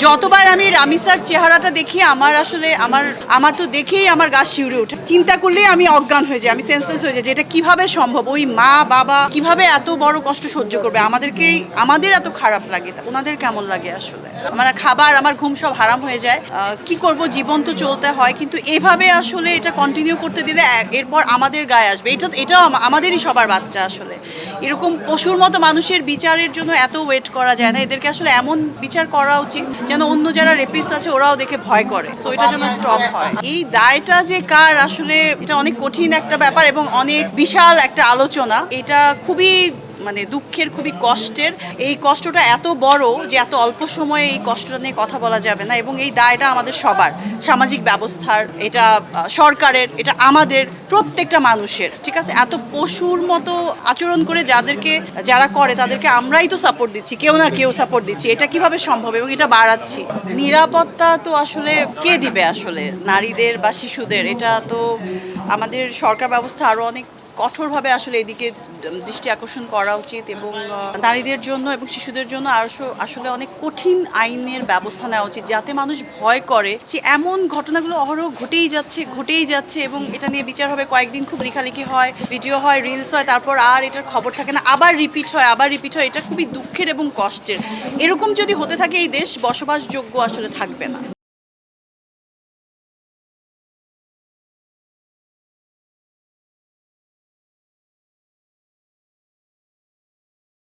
যতবার আমি রামিসার চেহারাটা দেখি আমার তো দেখেই আমার গা শিউরে ওঠে। চিন্তা করলেই আমি অজ্ঞান হয়ে যাই, আমি সেন্সলেস হয়ে যাই যে এটা কিভাবে সম্ভব। ওই মা বাবা কিভাবে এত বড় কষ্ট সহ্য করবে, আমাদের এত খারাপ লাগে, ওনাদের কেমন লাগে আসলে। আমার খাবার আমার ঘুম সব হারাম হয়ে যায়। কি করব, জীবন তো চলতে হয়, কিন্তু এভাবে আসলে এটা কন্টিনিউ করতে দিলে এরপর আমাদের গায়ে আসবে। এটাও আমাদেরই সবার বাচ্চা আসলে। এরকম পশুর মতো মানুষের বিচারের জন্য এত ওয়েট করা যায় না। এদেরকে আসলে এমন বিচার করা উচিত যেন অন্য যারা রেপিস্ট আছে ওরাও দেখে ভয় করে, সো এটা যেন স্টপ হয়। এই দায়টা যে কার, আসলে এটা অনেক কঠিন একটা ব্যাপার এবং অনেক বিশাল একটা আলোচনা। এটা খুবই দুঃখের, খুবই কষ্টের। এই কষ্টটা এত বড় যে এত অল্প সময়ে এই কষ্টটা নিয়ে কথা বলা যাবে না, এবং এই দায়টা আমাদের সবার, সামাজিক ব্যবস্থার, এটা সরকারের, এটা আমাদের প্রত্যেকটা মানুষের। ঠিক আছে, এত পশুর মতো আচরণ করে যারা করে তাদেরকে আমরাই তো সাপোর্ট দিচ্ছি, কেউ না কেউ সাপোর্ট দিচ্ছি। এটা কিভাবে সম্ভব, এবং এটা বাড়াচ্ছি। নিরাপত্তা তো আসলে কে দিবে আসলে, নারীদের বা শিশুদের? এটা তো আমাদের সরকার ব্যবস্থা আরো অনেক কঠোরভাবে আসলে এদিকে দৃষ্টি আকর্ষণ করা উচিত, এবং নারীদের জন্য এবং শিশুদের জন্য আসলে অনেক কঠিন আইনের ব্যবস্থা নেওয়া উচিত, যাতে মানুষ ভয় করে যে এমন ঘটনাগুলো অহরহ ঘটেই যাচ্ছে এবং এটা নিয়ে বিচার হবে, কয়েকদিন খুব লেখালেখি হয়, ভিডিও হয়, রিলস হয়, তারপর আর এটার খবর থাকে না, আবার রিপিট হয়। এটা খুবই দুঃখের এবং কষ্টের। এরকম যদি হতে থাকে এই দেশ বসবাসযোগ্য আসলে থাকবে না।